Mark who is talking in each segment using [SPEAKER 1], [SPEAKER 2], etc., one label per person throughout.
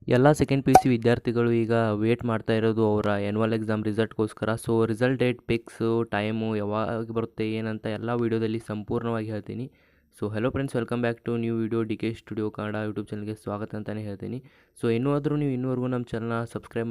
[SPEAKER 1] ಎಲ್ಲ second P U C ವಿದ್ಯಾರ್ಥಿಗಳು ಈಗ ವೇಟ್ ಮಾಡ್ತಾ ಇರೋದು ಅವರ ಆ್ಯನ್ಯುವಲ್ ಎಕ್ಸಾಮ್ ರಿಸಲ್ಟ್ಗೋಸ್ಕರ. So result date fix, time ಯಾವಾಗ ಬರುತ್ತೆ ಏನಂತ ಎಲ್ಲ ವೀಡಿಯೋದಲ್ಲಿ ಸಂಪೂರ್ಣವಾಗಿ ಹೇಳ್ತೀನಿ. So hello friends, welcome back to new video D K studio Kannada YouTube ಚಾನಲ್ಗೆ ಸ್ವಾಗತ ಅಂತಲೇ ಹೇಳ್ತೀನಿ. ಸೊ ನೀವು ಇನ್ನೂವರೆಗೂ ನಮ್ಮ ಚಾನಲ್ನ ಸಬ್ಸ್ಕ್ರೈಬ್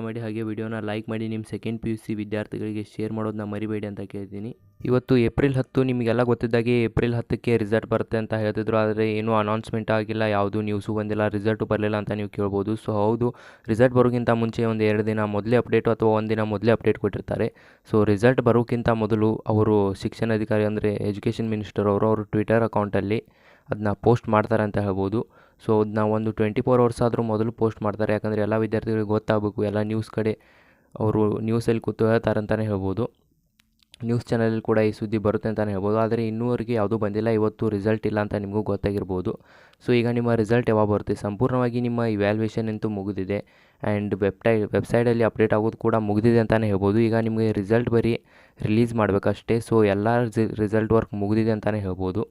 [SPEAKER 1] ಮಾಡಿ ಹಾಗೆ ವಿಡಿಯೋನ ಲೈಕ್ ಮಾಡಿ ನಿಮ್ಮ ಸೆಕೆಂಡ್ ಪಿ ಯು ಸಿ ವಿದ್ಯಾರ್ಥಿಗಳಿಗೆ ಶೇರ್ ಮಾಡೋದನ್ನ ಮರಿಬೇಡಿ ಅಂತ ಕೇಳ್ತೀನಿ. ಇವತ್ತು ಏಪ್ರಿಲ್ 10, ನಿಮಗೆಲ್ಲ ಗೊತ್ತಿದ್ದಾಗೆ ಏಪ್ರಿಲ್ 10ಕ್ಕೆ ರಿಸಲ್ಟ್ ಬರುತ್ತೆ ಅಂತ ಹೇಳ್ತಿದ್ರು. ಆದರೆ ಏನೂ ಅನೌನ್ಸ್ಮೆಂಟ್ ಆಗಿಲ್ಲ, ಯಾವುದೂ ನ್ಯೂಸು ಬಂದಿಲ್ಲ, ರಿಸಲ್ಟು ಬರಲಿಲ್ಲ ಅಂತ ನೀವು ಕೇಳ್ಬೋದು. ಸೊ ಹೌದು, ರಿಸಲ್ಟ್ ಬರೋಕ್ಕಿಂತ ಮುಂಚೆ ಒಂದು 2 ದಿನ ಮೊದಲೇ ಅಪ್ಡೇಟು ಅಥವಾ 1 ದಿನ ಮೊದಲೇ ಅಪ್ಡೇಟ್ ಕೊಟ್ಟಿರ್ತಾರೆ. ಸೊ ರಿಸಲ್ಟ್ ಬರೋಕ್ಕಿಂತ ಮೊದಲು ಅವರು ಶಿಕ್ಷಣಾಧಿಕಾರಿ ಅಂದರೆ ಎಜುಕೇಷನ್ ಮಿನಿಸ್ಟರ್ ಅವರು ಟ್ವಿಟರ್ ಅಕೌಂಟಲ್ಲಿ ಅದನ್ನ ಪೋಸ್ಟ್ ಮಾಡ್ತಾರೆ ಅಂತ ಹೇಳ್ಬೋದು. ಸೊ ಅದನ್ನ ಒಂದು 24 ಅವರ್ಸ್ ಆದರೂ ಮೊದಲು ಪೋಸ್ಟ್ ಮಾಡ್ತಾರೆ, ಯಾಕಂದರೆ ಎಲ್ಲ ವಿದ್ಯಾರ್ಥಿಗಳಿಗೆ ಗೊತ್ತಾಗಬೇಕು, ಎಲ್ಲ ನ್ಯೂಸ್ ಕಡೆ ಅವರು ನ್ಯೂಸಲ್ಲಿ ಕೂತು ಹೇಳ್ತಾರೆ ಅಂತಲೇ ಹೇಳ್ಬೋದು. ನ್ಯೂಸ್ ಚಾನಲಲ್ಲಿ ಕೂಡ ಈ ಸುದ್ದಿ ಬರುತ್ತೆ ಅಂತಲೇ ಹೇಳ್ಬೋದು. ಆದರೆ ಇನ್ನೂವರೆಗೆ ಯಾವುದೂ ಬಂದಿಲ್ಲ, ಇವತ್ತು ರಿಸಲ್ಟ್ ಇಲ್ಲ ಅಂತ ನಿಮಗೂ ಗೊತ್ತಾಗಿರ್ಬೋದು. ಸೊ ಈಗ ನಿಮ್ಮ ರಿಸಲ್ಟ್ ಯಾವಾಗ ಬರುತ್ತೆ? ಸಂಪೂರ್ಣವಾಗಿ ನಿಮ್ಮ ಇವ್ಯಾಲ್ಯೂಯೇಷನ್ ಅಂತೂ ಮುಗಿದಿದೆ ಆ್ಯಂಡ್ ವೆಬ್ಸೈಟಲ್ಲಿ ಅಪ್ಡೇಟ್ ಆಗೋದು ಕೂಡ ಮುಗಿದಿದೆ ಅಂತಲೇ ಹೇಳ್ಬೋದು. ಈಗ ನಿಮಗೆ ರಿಸಲ್ಟ್ ಬರೀ ರಿಲೀಸ್ ಮಾಡಬೇಕಷ್ಟೇ. ಸೊ ಎಲ್ಲ ರಿಸಲ್ಟ್ ವರ್ಕ್ ಮುಗಿದಿದೆ ಅಂತಲೇ ಹೇಳ್ಬೋದು.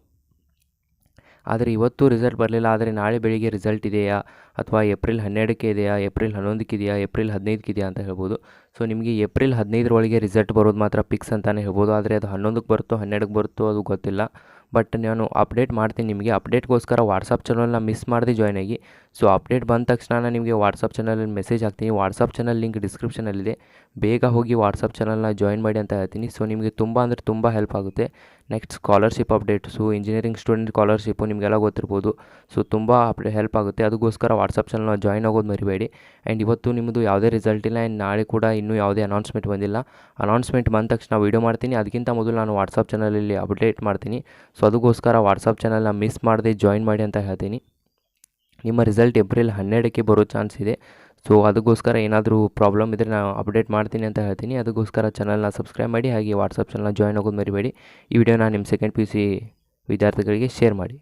[SPEAKER 1] ಆದರೆ ಇವತ್ತು ರಿಸಲ್ಟ್ ಬರಲಿಲ್ಲ, ಆದರೆ ನಾಳೆ ಬೆಳಿಗ್ಗೆ ರಿಸಲ್ಟ್ ಇದೆಯಾ ಅಥವಾ ಏಪ್ರಿಲ್ 12ಕ್ಕೆ ಇದೆಯಾ, ಏಪ್ರಿಲ್ 11ಕ್ಕೆ ಇದೆಯಾ, ಏಪ್ರಿಲ್ 15ಕ್ಕೆ ಇದೆಯಾ ಅಂತ ಹೇಳ್ಬೋದು. ಸೊ ನಿಮಗೆ ಏಪ್ರಿಲ್ 15ರೊಳಗೆ ರಿಸಲ್ಟ್ ಬರೋದು ಮಾತ್ರ ಫಿಕ್ಸ್ ಅಂತಲೇ ಹೇಳ್ಬೋದು. ಆದರೆ ಅದು 11ಕ್ಕೆ ಬರುತ್ತೋ 12ಕ್ಕೆ ಬರುತ್ತೋ ಅದು ಗೊತ್ತಿಲ್ಲ. ಬಟ್ ನಾನು ಅಪ್ಡೇಟ್ ಮಾಡ್ತೀನಿ ನಿಮಗೆ. ಅಪ್ಡೇಟ್ಗೋಸ್ಕರ ವಾಟ್ಸಪ್ ಚಾನಲ್ನ ಮಿಸ್ ಮಾಡದೆ ಜಾಯ್ನ್ ಆಗಿ. ಸೊ ಅಪ್ಡೇಟ್ ಬಂದ ತಕ್ಷಣ ನಾನು ನಿಮಗೆ ವಾಟ್ಸಪ್ ಚಾನಲಲ್ಲಿ ಮೆಸೇಜ್ ಹಾಕ್ತೀನಿ. ವಾಟ್ಸಪ್ ಚಾನಲ್ ಲಿಂಕ್ ಡಿಸ್ಕ್ರಿಪ್ಷನಲ್ಲಿದೆ, ಬೇಗ ಹೋಗಿ ವಾಟ್ಸಪ್ ಚಾನಲ್ನ ಜಾಯ್ನ್ ಮಾಡಿ ಅಂತ ಹೇಳ್ತೀನಿ. ಸೊ ನಿಮಗೆ ತುಂಬ ಹೆಲ್ಪ್ ಆಗುತ್ತೆ. Next scholarship updates, engineering student scholarship ನಿಮಗೆಲ್ಲ ಗೊತ್ತಿರ್ಬೋದು. ಸೊ ತುಂಬ ಹೆಲ್ಪ್ ಆಗುತ್ತೆ, ಅದಕ್ಕೋಸ್ಕರ ವಾಟ್ಸಪ್ ಚಾನಲ್ನ ಜಾಯ್ನ್ ಆಗೋದು ಮರಿಬೇಡಿ. ಆ್ಯಂಡ್ ಇವತ್ತು ನಿಮ್ಮದು ಯಾವುದೇ ರಿಸಲ್ಟ್ ಇಲ್ಲ ಆ್ಯಂಡ್ ನಾಳೆ ಕೂಡ ಇನ್ನೂ ಯಾವುದೇ ಅನೌನ್ಸ್ಮೆಂಟ್ ಬಂದಿಲ್ಲ. ಅನೌನ್ಸ್ಮೆಂಟ್ ಬಂದ ತಕ್ಷಣ ವೀಡಿಯೋ ಮಾಡ್ತೀನಿ, ಅದಕ್ಕಿಂತ ಮೊದಲು ನಾನು ವಾಟ್ಸಪ್ ಚಾನಲಲ್ಲಿ ಅಪ್ಡೇಟ್ ಮಾಡ್ತೀನಿ. ಸೊ ಅದಕ್ಕೋಸ್ಕರ ವಾಟ್ಸಪ್ ಚಾನಲ್ನ ಮಿಸ್ ಮಾಡದೆ ಜಾಯ್ನ್ ಮಾಡಿ ಅಂತ ಹೇಳ್ತೀನಿ. ನಿಮ್ಮ ರಿಸಲ್ಟ್ ಏಪ್ರಿಲ್ 12ಕ್ಕೆ ಬರೋ ಚಾನ್ಸ್ ಇದೆ. ಸೊ ಅದಕ್ಕೋಸ್ಕರ ಏನಾದರೂ ಪ್ರಾಬ್ಲಮ್ ಇದ್ದರೆ ನಾನು ಅಪ್ಡೇಟ್ ಮಾಡ್ತೀನಿ ಅಂತ ಹೇಳ್ತೀನಿ. ಅದಕ್ಕೋಸ್ಕರ ಚಾನಲ್ನ ಸಬ್ಸ್ಕ್ರೈಬ್ ಮಾಡಿ ಹಾಗೆ ವಾಟ್ಸಪ್ ಚಾನಲ್ನ ಜಾಯ್ನ್ ಆಗೋದು ಮರಿಬೇಡಿ. ಈ ವಿಡಿಯೋನ ನಿಮ್ಮ ಸೆಕೆಂಡ್ ಪಿ ಯು ಸಿ ವಿದ್ಯಾರ್ಥಿಗಳಿಗೆ ಶೇರ್ ಮಾಡಿ.